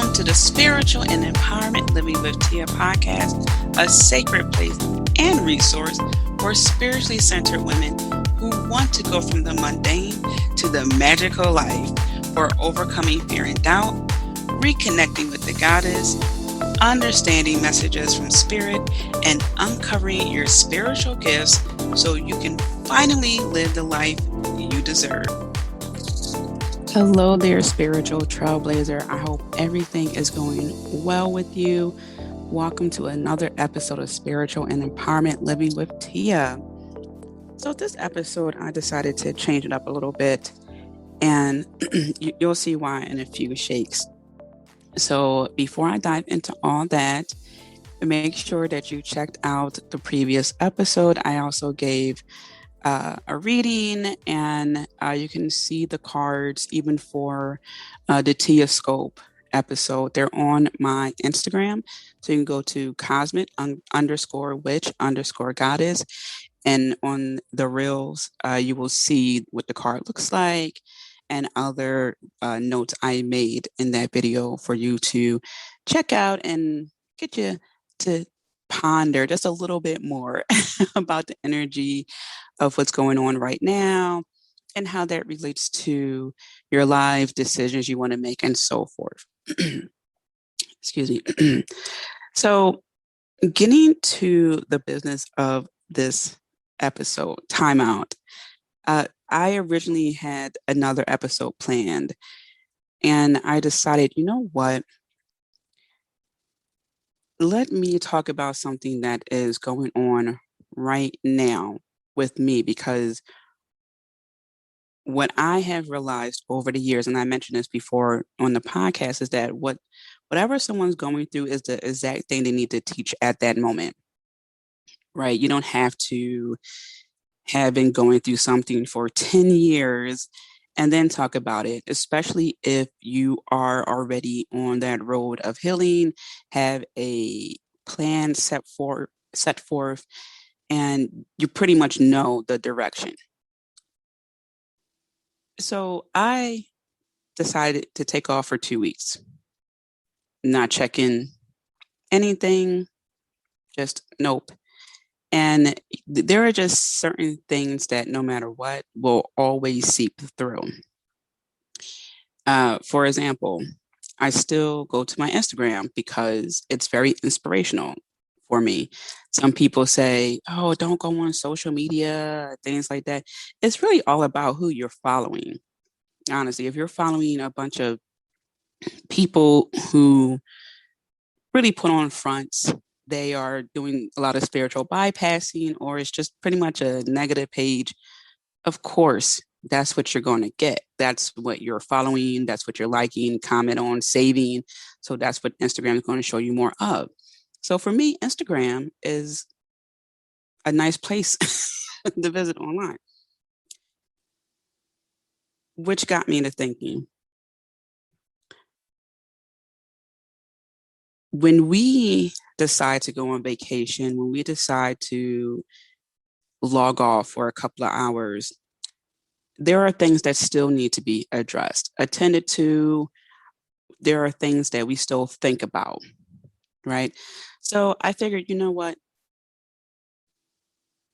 Welcome to the Spiritual and Empowerment Living with Tia podcast, a sacred place and resource for spiritually centered women who want to go from the mundane to the magical life, for overcoming fear and doubt, reconnecting with the goddess, understanding messages from spirit, and uncovering your spiritual gifts so you can finally live the life you deserve. Hello there, spiritual trailblazer. I hope everything is going well with you. Welcome to another episode of Spiritual and Empowerment Living with Tia. So this episode, I decided to change it up a little bit, and you'll see why in a few shakes. So before I dive into all that, make sure that you checked out the previous episode. I also gave a reading, and you can see the cards even for the Tia Scope episode. They're on my Instagram. So you can go to cosmic_witch_goddess. And on the reels, you will see what the card looks like and other notes I made in that video for you to check out and get you to ponder just a little bit more about the energy of what's going on right now and how that relates to your life decisions you want to make and so forth. Excuse me. So getting to the business of this episode, timeout. I originally had another episode planned, and I decided, you know what? Let me talk about something that is going on right now with me, because what I have realized over the years, and I mentioned this before on the podcast, is that whatever someone's going through is the exact thing they need to teach at that moment, right? You don't have to have been going through something for 10 years and then talk about it, especially if you are already on that road of healing, have a plan set forth, and you pretty much know the direction. So I decided to take off for 2 weeks, not checking anything, just nope. And there are just certain things that no matter what will always seep through. For example, I still go to my Instagram because it's very inspirational for me. Some people say, oh, don't go on social media, things like that. It's really all about who you're following. Honestly, if you're following a bunch of people who really put on fronts, they are doing a lot of spiritual bypassing, or it's just pretty much a negative page, of course, that's what you're going to get. That's what you're following. That's what you're liking, comment on, saving. So that's what Instagram is going to show you more of. So for me, Instagram is a nice place to visit online, which got me to thinking, when we decide to go on vacation, when we decide to log off for a couple of hours, there are things that still need to be addressed, attended to. There are things that we still think about, right? So I figured, you know what?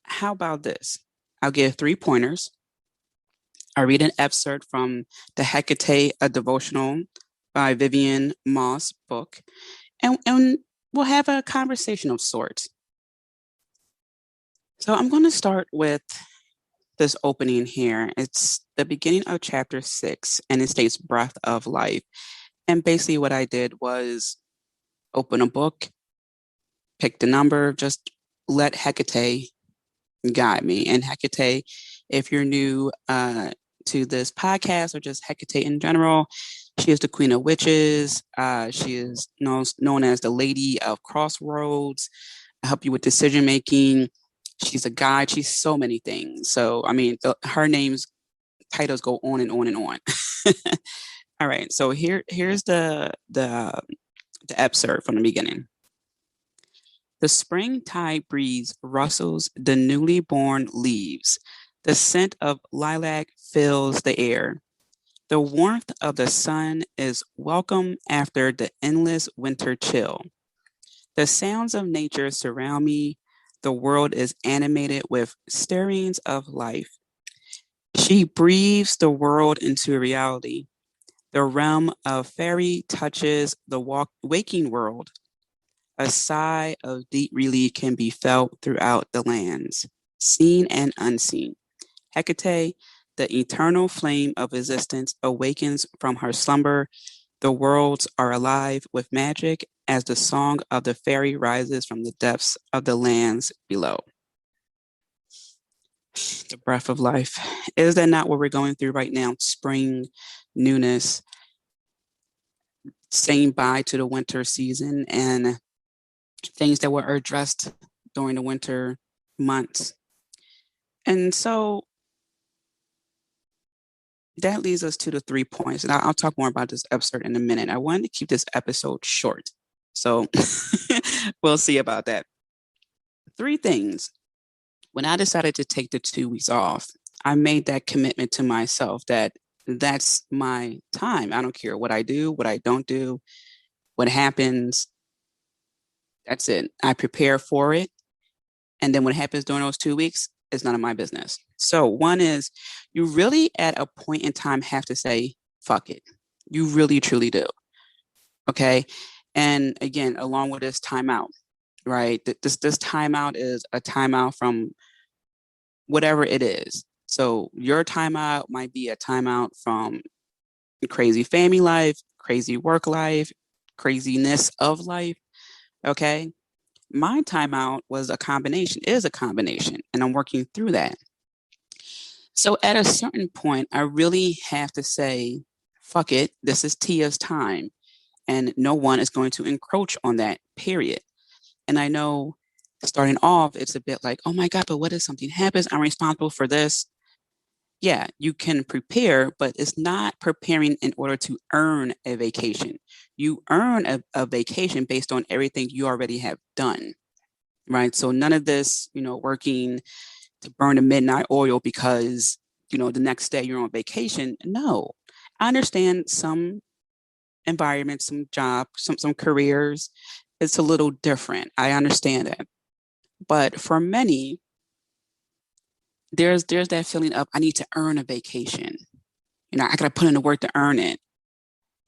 How about this? I'll give 3 pointers. I'll read an excerpt from the Hecate, a devotional by Vivian Moss book, and we'll have a conversation of sorts. So I'm going to start with this opening here. It's the beginning of chapter 6, and it states breath of life. And basically what I did was open a book, pick the number, just let Hecate guide me. And Hecate, if you're new to this podcast or just Hecate in general, she is the queen of witches. She is known as the lady of crossroads. I help you with decision making. She's a guide. She's so many things. So, I mean, her name's titles go on and on and on. All right. So here's the excerpt from the beginning. The springtide breeze rustles the newly born leaves. The scent of lilac fills the air. The warmth of the sun is welcome after the endless winter chill. The sounds of nature surround me. The world is animated with stirrings of life. She breathes the world into reality. The realm of fairy touches the waking world. A sigh of deep relief can be felt throughout the lands, seen and unseen. Hecate, the eternal flame of existence, awakens from her slumber. The worlds are alive with magic as the song of the fairy rises from the depths of the lands below. The breath of life. Is that not what we're going through right now? Spring, newness, saying bye to the winter season and things that were addressed during the winter months. And so that leads us to the 3 points. And I'll talk more about this episode in a minute. I wanted to keep this episode short. So we'll see about that. 3 things. When I decided to take the 2 weeks off, I made that commitment to myself that that's my time. I don't care what I do, what I don't do, what happens. That's it. I prepare for it. And then what happens during those 2 weeks is none of my business. So, one is you really at a point in time have to say, fuck it. You really, truly do. Okay. And again, along with this timeout, right? This timeout is a timeout from whatever it is. So, your timeout might be a timeout from crazy family life, crazy work life, craziness of life. Okay. My timeout was a combination, is a combination, and I'm working through that. So at a certain point, I really have to say, fuck it, this is Tia's time, and no one is going to encroach on that, period. And I know starting off, it's a bit like, oh my God, but what if something happens? I'm responsible for this. Yeah, you can prepare, but it's not preparing in order to earn a vacation. You earn a vacation based on everything you already have done, right? So none of this, working to burn the midnight oil because, the next day you're on vacation. No, I understand some environments, some jobs, some careers, it's a little different. I understand that. But for many, there's that feeling of I need to earn a vacation. I gotta put in the work to earn it.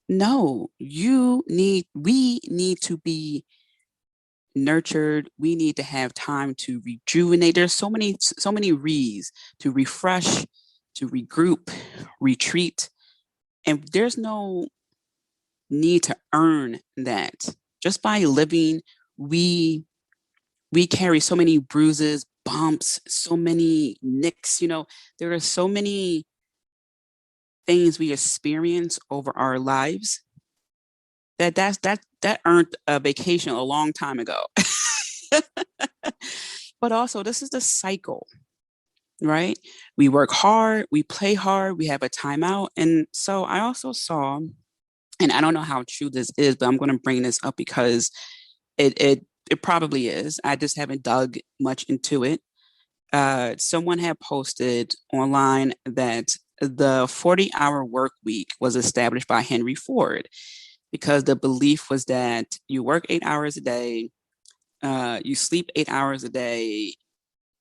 No, we need to be nurtured. We need to have time to rejuvenate. There's so many re's to refresh, to regroup, retreat. And there's no need to earn that. Just by living, we we carry so many bruises, bumps, so many nicks, there are so many things we experience over our lives that earned a vacation a long time ago. But also, this is the cycle, right? We work hard, we play hard, we have a timeout. And so I also saw, and I don't know how true this is, but I'm going to bring this up because it probably is. I just haven't dug much into it. Someone had posted online that the 40-hour work week was established by Henry Ford because the belief was that you work 8 hours a day, you sleep 8 hours a day,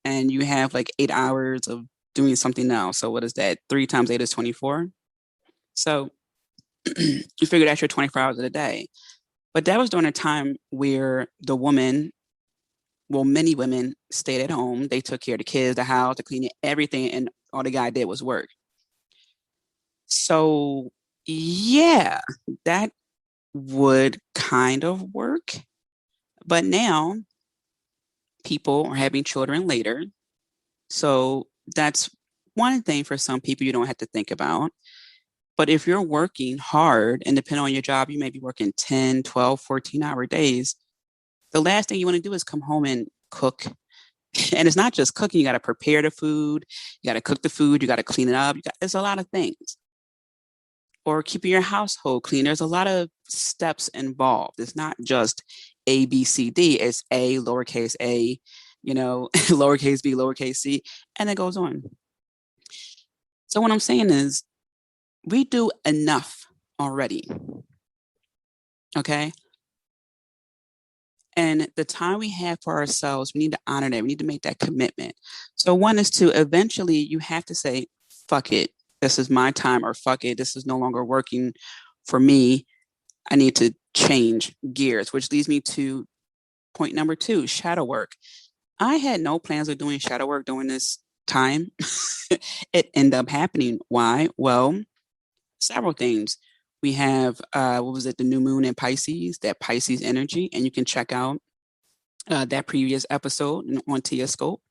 and you have like 8 hours of doing something else. So what is that? 3 times 8 is 24. So you figure that's your 24 hours of the day. But that was during a time where the woman, well, many women stayed at home. They took care of the kids, the house, the cleaning, everything, and all the guy did was work. So yeah, that would kind of work. But now people are having children later. So that's one thing for some people you don't have to think about. But if you're working hard and depending on your job, you may be working 10, 12, 14-hour days. The last thing you want to do is come home and cook. And it's not just cooking, you got to prepare the food, you got to cook the food, you got to clean it up. It's a lot of things. Or keeping your household clean. There's a lot of steps involved. It's not just A, B, C, D. It's A, lowercase a, lowercase b, lowercase c, and it goes on. So what I'm saying is We do enough already. Okay. And the time we have for ourselves, we need to honor that. We need to make that commitment. So, one is to eventually, you have to say, fuck it. This is my time, or fuck it. This is no longer working for me. I need to change gears, which leads me to point number two, shadow work. I had no plans of doing shadow work during this time. It ended up happening. Why? Well, several things. We have, what was it, the new moon in Pisces, that Pisces energy, and you can check out that previous episode on Tia Scope.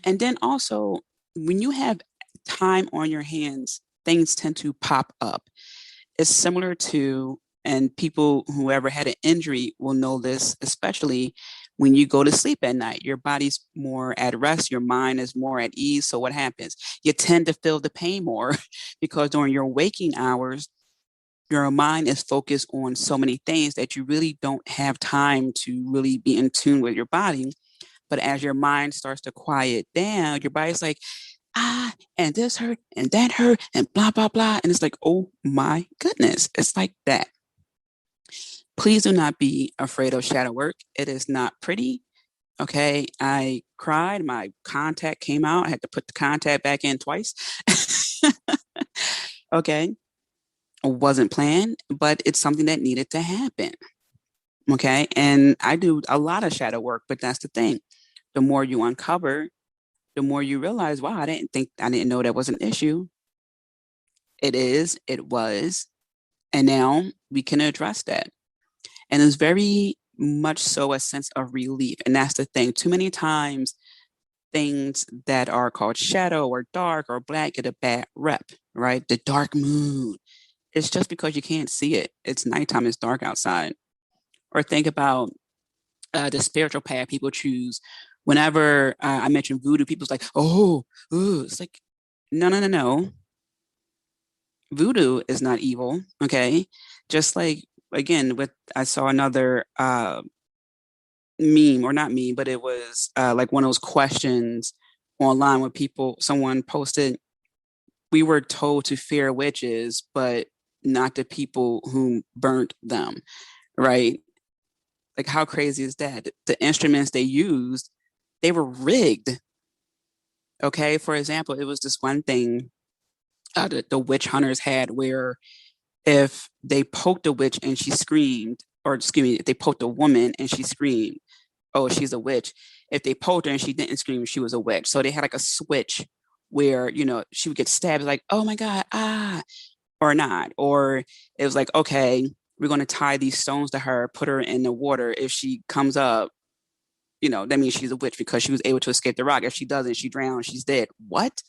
And then also, when you have time on your hands, things tend to pop up. It's similar to, and people who ever had an injury will know this, especially when you go to sleep at night. Your body's more at rest, your mind is more at ease. So what happens? You tend to feel the pain more because during your waking hours, your mind is focused on so many things that you really don't have time to really be in tune with your body. But as your mind starts to quiet down, your body's like, and this hurt and that hurt and blah, blah, blah. And it's like, oh my goodness. It's like that. Please do not be afraid of shadow work. It is not pretty. Okay. I cried. My contact came out. I had to put the contact back in twice. Okay. It wasn't planned, but it's something that needed to happen. Okay. And I do a lot of shadow work, but that's the thing. The more you uncover, the more you realize, wow, I didn't know that was an issue. It is, it was, and now we can address that. And it's very much so a sense of relief. And that's the thing. Too many times, things that are called shadow or dark or black get a bad rep, right? The dark moon. It's just because you can't see it. It's nighttime, it's dark outside. Or think about the spiritual path people choose. Whenever I mention voodoo, people's like, oh, ooh. It's like, no, no, no, no. Voodoo is not evil, okay? Just like, again, with I saw another meme, or not meme, but it was like one of those questions online where someone posted, we were told to fear witches, but not the people who burnt them, right? Like, how crazy is that? The instruments they used, they were rigged. Okay. For example, it was this one thing the witch hunters had where if they poked a witch and she screamed, or excuse me, if they poked a woman and she screamed, oh, she's a witch. If they poked her and she didn't scream, she was a witch. So they had like a switch where, she would get stabbed, like, oh my God, or not. Or it was like, okay, we're going to tie these stones to her, put her in the water. If she comes up, that means she's a witch because she was able to escape the rock. If she doesn't, she drowns, she's dead. What?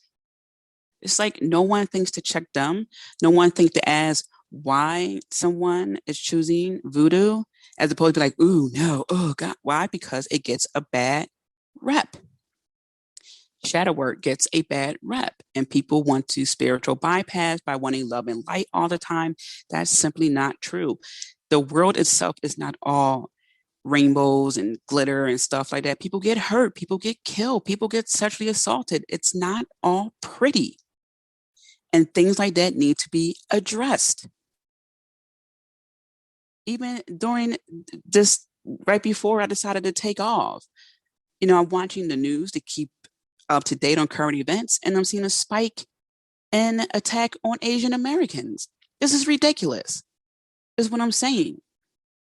It's like no one thinks to check them. No one thinks to ask why someone is choosing voodoo as opposed to be like, ooh, no, oh God. Why? Because it gets a bad rep. Shadow work gets a bad rep, and people want to spiritual bypass by wanting love and light all the time. That's simply not true. The world itself is not all rainbows and glitter and stuff like that. People get hurt, people get killed, people get sexually assaulted. It's not all pretty. And things like that need to be addressed. Even during this, right before I decided to take off, I'm watching the news to keep up to date on current events, and I'm seeing a spike in attack on Asian Americans. This is ridiculous, is what I'm saying.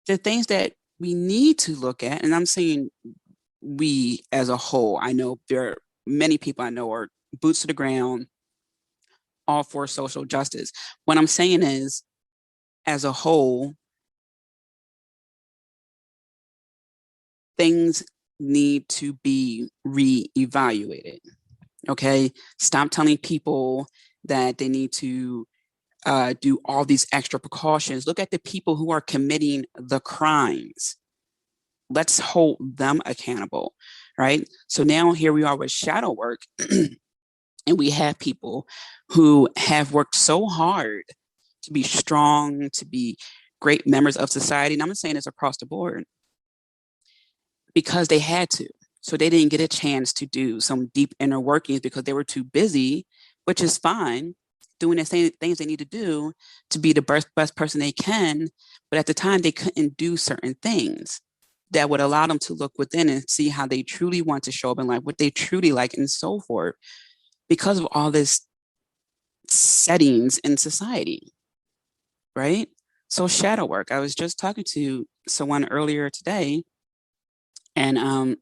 The things that we need to look at, and I'm saying we as a whole, I know there are many people I know are boots to the ground, all for social justice. What I'm saying is, as a whole, things need to be reevaluated. Okay. Stop telling people that they need to do all these extra precautions. Look at the people who are committing the crimes. Let's hold them accountable. Right. So now here we are with shadow work. And we have people who have worked so hard to be strong, to be great members of society. And I'm not saying it's across the board, because they had to. So they didn't get a chance to do some deep inner workings because they were too busy, which is fine. doing the same things they need to do to be the best person they can. But at the time, they couldn't do certain things that would allow them to look within and see how they truly want to show up in life, what they truly like, and so forth, because of all this settings in society, right? So shadow work. I was just talking to someone earlier today, and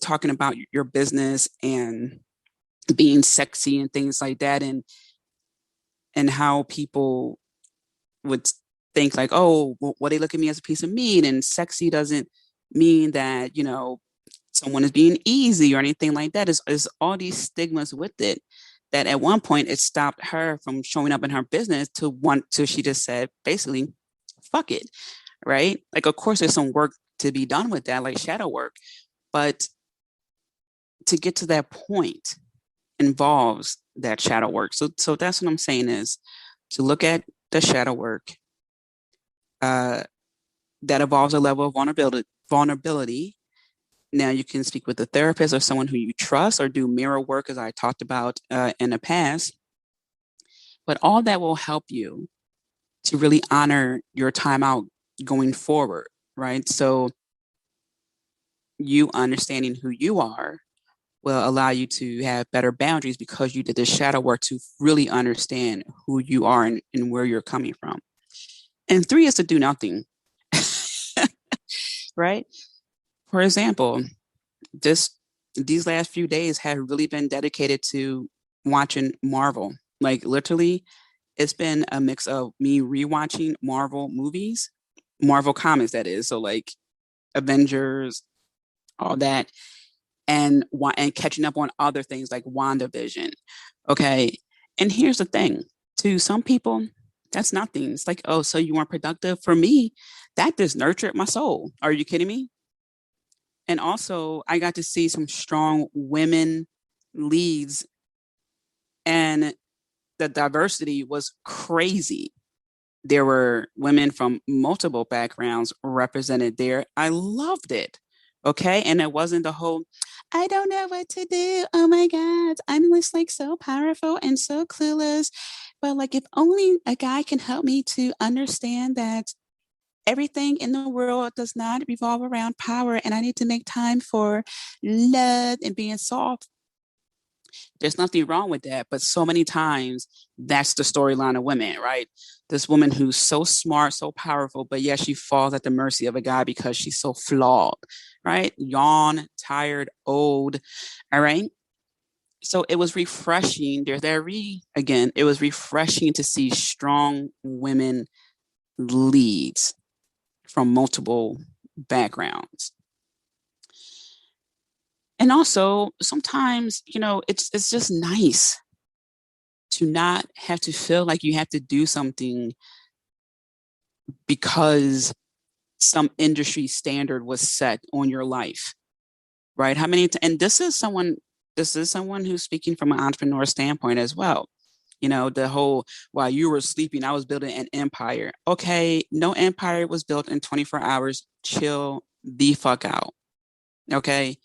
talking about your business and being sexy and things like that, and how people would think like, oh, well, they look at me as a piece of meat, and sexy doesn't mean that, someone is being easy or anything like that. Is all these stigmas with it that at one point it stopped her from showing up in her business to want to, she just said, basically, fuck it, right? Like, of course, there's some work to be done with that, like shadow work, but to get to that point involves that shadow work. So that's what I'm saying is to look at the shadow work uh, that involves a level of vulnerability. Now you can speak with a therapist or someone who you trust, or do mirror work, as I talked about in the past. But all that will help you to really honor your time out going forward, right? So you understanding who you are will allow you to have better boundaries because you did the shadow work to really understand who you are and where you're coming from. And three is to do nothing, right? For example, this these last few days have really been dedicated to watching Marvel. Like literally, it's been a mix of me rewatching Marvel movies, Marvel comics, that is. So like Avengers, all that, and catching up on other things like WandaVision. Okay. And here's the thing, to some people, that's nothing. It's like, oh, so you weren't productive. For me, that just nurtured my soul. Are you kidding me? And also, I got to see some strong women leads, and the diversity was crazy. There were women from multiple backgrounds represented there. I loved it. Okay. And it wasn't the whole, I don't know what to do. Oh my God. I'm just like so powerful and so clueless. But like, if only a guy can help me to understand that everything in the world does not revolve around power, and I need to make time for love and being soft. There's nothing wrong with that, but so many times that's the storyline of women, right? This woman who's so smart, so powerful, but yet she falls at the mercy of a guy because she's so flawed, right? Yawn, tired, old. All right. So it was refreshing. There's that again. It was refreshing to see strong women leads from multiple backgrounds. And also sometimes, it's just nice to not have to feel like you have to do something because some industry standard was set on your life, right? And this is someone who's speaking from an entrepreneur standpoint as well. The whole, while you were sleeping, I was building an empire. Okay, no empire was built in 24 hours. Chill the fuck out. Okay.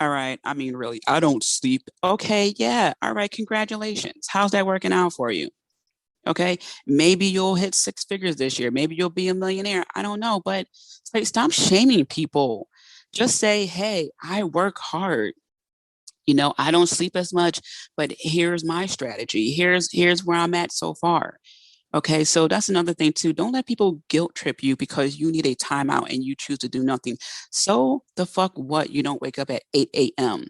All right. I mean, really, I don't sleep. Okay. Yeah. All right. Congratulations. How's that working out for you? Okay. Maybe you'll hit six figures this year. Maybe you'll be a millionaire. I don't know. But it's like, stop shaming people. Just say, hey, I work hard. I don't sleep as much, but here's my strategy. Here's where I'm at so far. Okay, so that's another thing too. Don't let people guilt trip you because you need a timeout and you choose to do nothing. So the fuck what? You don't wake up at 8 a.m.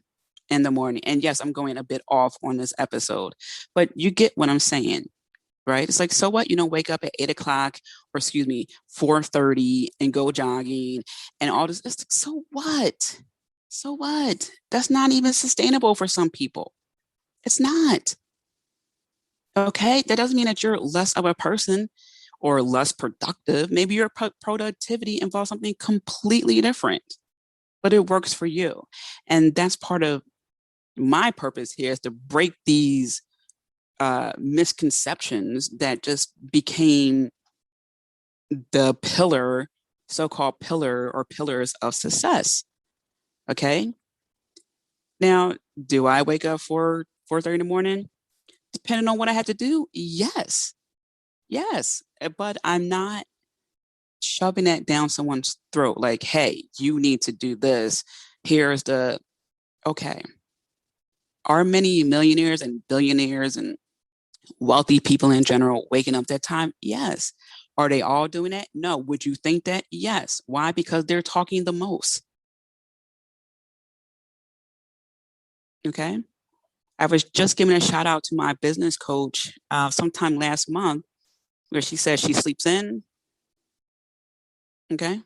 in the morning. And yes, I'm going a bit off on this episode, but you get what I'm saying, right? It's like, so what? You don't wake up at 8 o'clock, or excuse me, 4:30 and go jogging and all this. It's like, so what? So what? That's not even sustainable for some people. It's not. Okay, that doesn't mean that you're less of a person or less productive. Maybe your productivity involves something completely different, but it works for you. And that's part of my purpose here, is to break these misconceptions that just became the so-called pillar or pillars of success. Okay. Now, do I wake up for 4:30 in the morning? Depending on what I have to do, yes, yes. But I'm not shoving that down someone's throat like, hey, you need to do this. Here's the, okay. Are many millionaires and billionaires and wealthy people in general waking up that time? Yes. Are they all doing that? No. Would you think that? Yes. Why? Because they're talking the most. Okay. I was just giving a shout out to my business coach sometime last month where she says she sleeps in. Okay.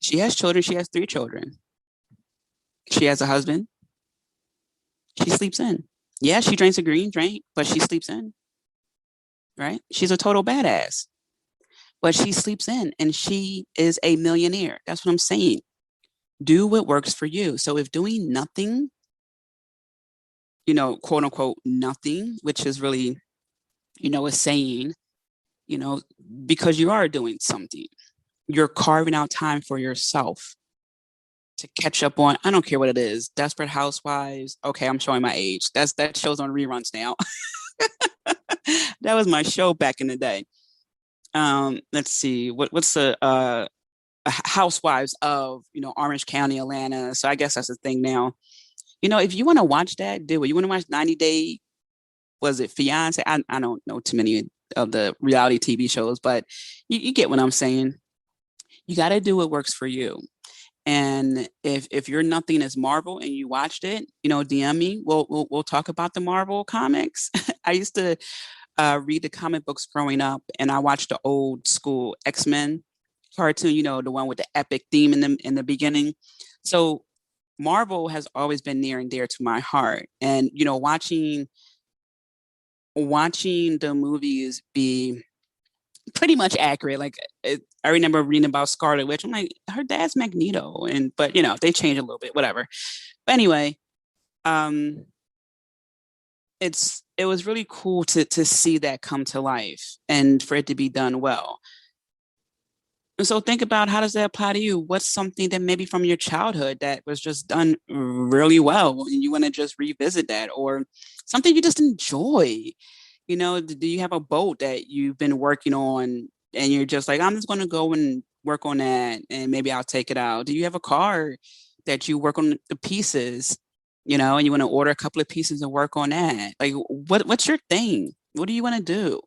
She has children. She has three children. She has a husband. She sleeps in. Yeah, she drinks a green drink, but she sleeps in, right? She's a total badass, but she sleeps in and she is a millionaire. That's what I'm saying. Do what works for you. So if doing nothing, quote unquote, nothing, which is really, a saying, you know, because you are doing something, you're carving out time for yourself to catch up on, I don't care what it is, Desperate Housewives. Okay, I'm showing my age. That show's on reruns now. That was my show back in the day. Let's see, what's the Housewives of Orange County, Atlanta. So I guess that's the thing now. If you want to watch that, do it. You want to watch 90 Day, was it Fiance? I don't know too many of the reality TV shows, but you get what I'm saying. You got to do what works for you. And if you're nothing as Marvel and you watched it, DM me. We'll talk about the Marvel comics. I used to read the comic books growing up, and I watched the old school X-Men cartoon. The one with the epic theme in the beginning. So Marvel has always been near and dear to my heart, and watching the movies be pretty much accurate. Like I remember reading about Scarlet Witch. I'm like, her dad's Magneto, but they change a little bit, whatever. But anyway, um, it was really cool to see that come to life and for it to be done well. And so think about, how does that apply to you? What's something that maybe from your childhood that was just done really well and you want to just revisit that, or something you just enjoy? Do you have a boat that you've been working on and you're just like, I'm just going to go and work on that and maybe I'll take it out? Do you have a car that you work on the pieces, and you want to order a couple of pieces and work on that? Like, what's your thing? What do you want to do?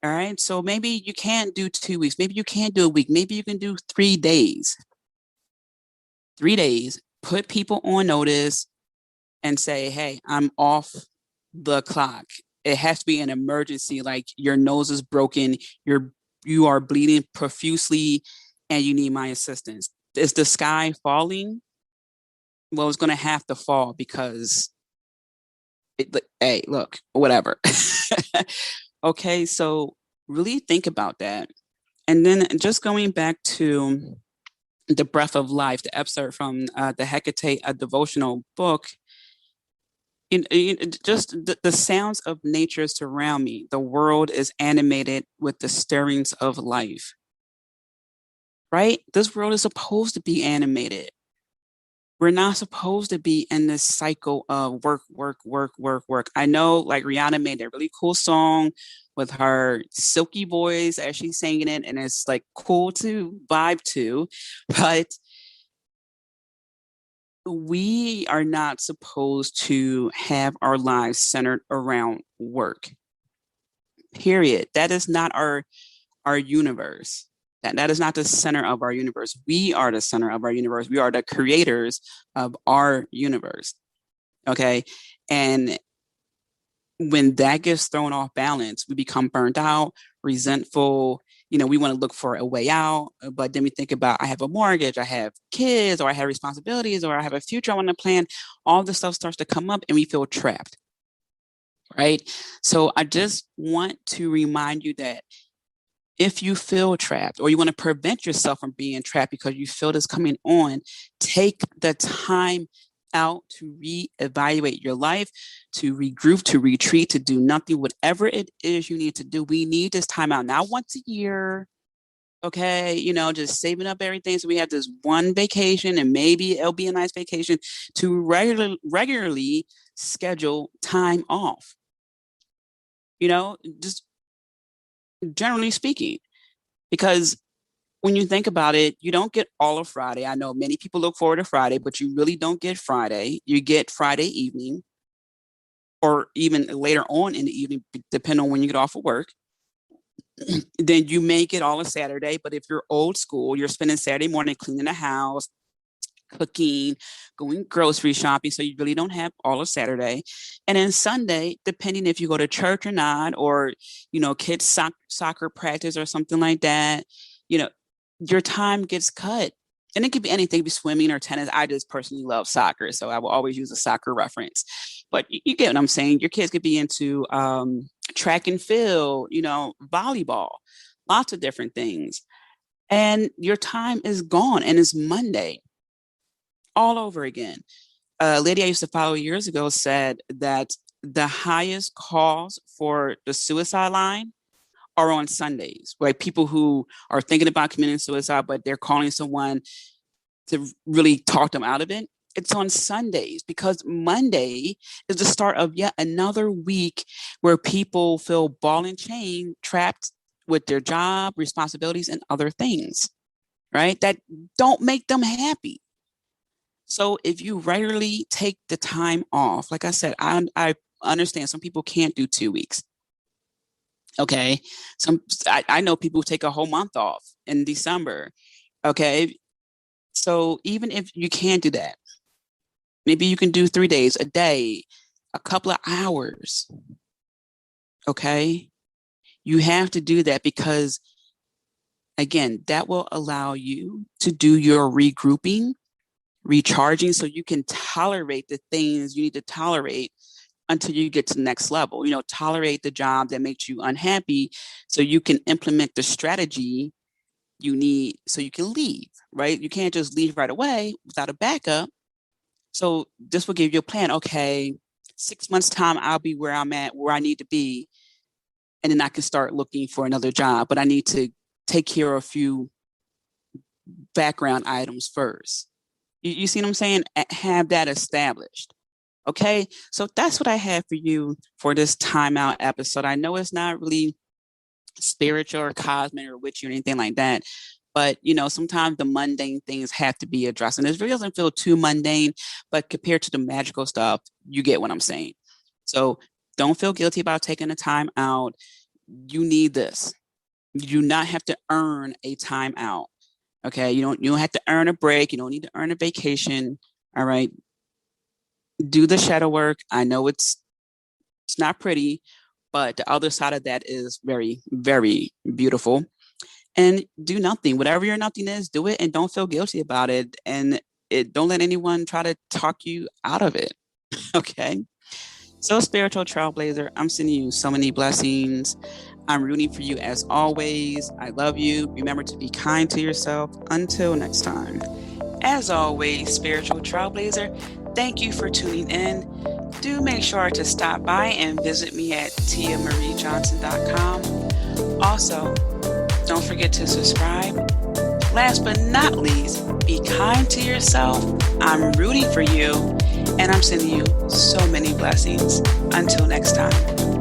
All right. So maybe you can't do 2 weeks. Maybe you can't do a week. Maybe you can do 3 days. 3 days, put people on notice and say, hey, I'm off the clock. It has to be an emergency, like your nose is broken, you are bleeding profusely, and you need my assistance. Is the sky falling? Well, it's going to have to fall because, hey, look, whatever. Okay, so really think about that. And then just going back to the breath of life, the excerpt from the Hecate, a devotional book, just the sounds of nature surround me. The world is animated with the stirrings of life, right? This world is supposed to be animated. We're not supposed to be in this cycle of work, work, work, work, work. I know, like, Rihanna made a really cool song with her silky voice as she's singing it, and it's like cool to vibe to, but we are not supposed to have our lives centered around work. Period. That is not our universe. That is not the center of our universe. We are the center of our universe. We are the creators of our universe. Okay. And when that gets thrown off balance, we become burnt out, resentful. We want to look for a way out, but then we think about, I have a mortgage, I have kids, or I have responsibilities, or I have a future I want to plan. All this stuff starts to come up and we feel trapped. Right. So I just want to remind you that if you feel trapped or you want to prevent yourself from being trapped because you feel this coming on, take the time out to reevaluate your life, to regroup, to retreat, to do nothing, whatever it is you need to do. We need this time out, not once a year, Okay, just saving up everything so we have this one vacation, and maybe it'll be a nice vacation, to regularly schedule time off. Just generally speaking, because when you think about it, you don't get all of Friday. I know many people look forward to Friday, but you really don't get Friday. You get Friday evening, or even later on in the evening, depending on when you get off of work. Then you make it all a Saturday. But if you're old school, you're spending Saturday morning cleaning the house, cooking, going grocery shopping. So you really don't have all of Saturday. And then Sunday, depending if you go to church or not, or, kids soccer practice or something like that, you know, your time gets cut. And it could be anything, be swimming or tennis. I just personally love soccer, so I will always use a soccer reference. But you get what I'm saying. Your kids could be into track and field, volleyball, lots of different things. And your time is gone, and it's Monday all over again. A lady I used to follow years ago said that the highest calls for the suicide line are on Sundays, like people who are thinking about committing suicide, but they're calling someone to really talk them out of it. It's on Sundays, because Monday is the start of yet another week where people feel ball and chain, trapped with their job, responsibilities, and other things, right? That don't make them happy. So if you regularly take the time off, like I said, I understand some people can't do 2 weeks. Okay. I know people who take a whole month off in December. Okay. So even if you can't do that, maybe you can do 3 days, a day, a couple of hours. Okay. You have to do that, because again, that will allow you to do your regrouping, recharging, so you can tolerate the things you need to tolerate until you get to the next level. Tolerate the job that makes you unhappy, so you can implement the strategy you need so you can leave, right? You can't just leave right away without a backup. So this will give you a plan. Okay, 6 months time, I'll be where I'm at, where I need to be. And then I can start looking for another job, but I need to take care of a few background items first. You see what I'm saying? Have that established. Okay. So that's what I have for you for this timeout episode. I know it's not really spiritual or cosmic or witchy or anything like that, but sometimes the mundane things have to be addressed. And this really doesn't feel too mundane, but compared to the magical stuff, you get what I'm saying. So don't feel guilty about taking the time out. You need this. You do not have to earn a time out. Okay. You don't have to earn a break. You don't need to earn a vacation. All right. Do the shadow work. I know it's not pretty, but the other side of that is very, very beautiful. And do nothing. Whatever your nothing is, do it, and don't feel guilty about it. And don't let anyone try to talk you out of it. Okay. So, spiritual trailblazer, I'm sending you so many blessings. I'm rooting for you as always. I love you. Remember to be kind to yourself. Until next time. As always, spiritual trailblazer, thank you for tuning in. Do make sure to stop by and visit me at tiamariejohnson.com. Also, don't forget to subscribe. Last but not least, be kind to yourself. I'm rooting for you, and I'm sending you so many blessings. Until next time.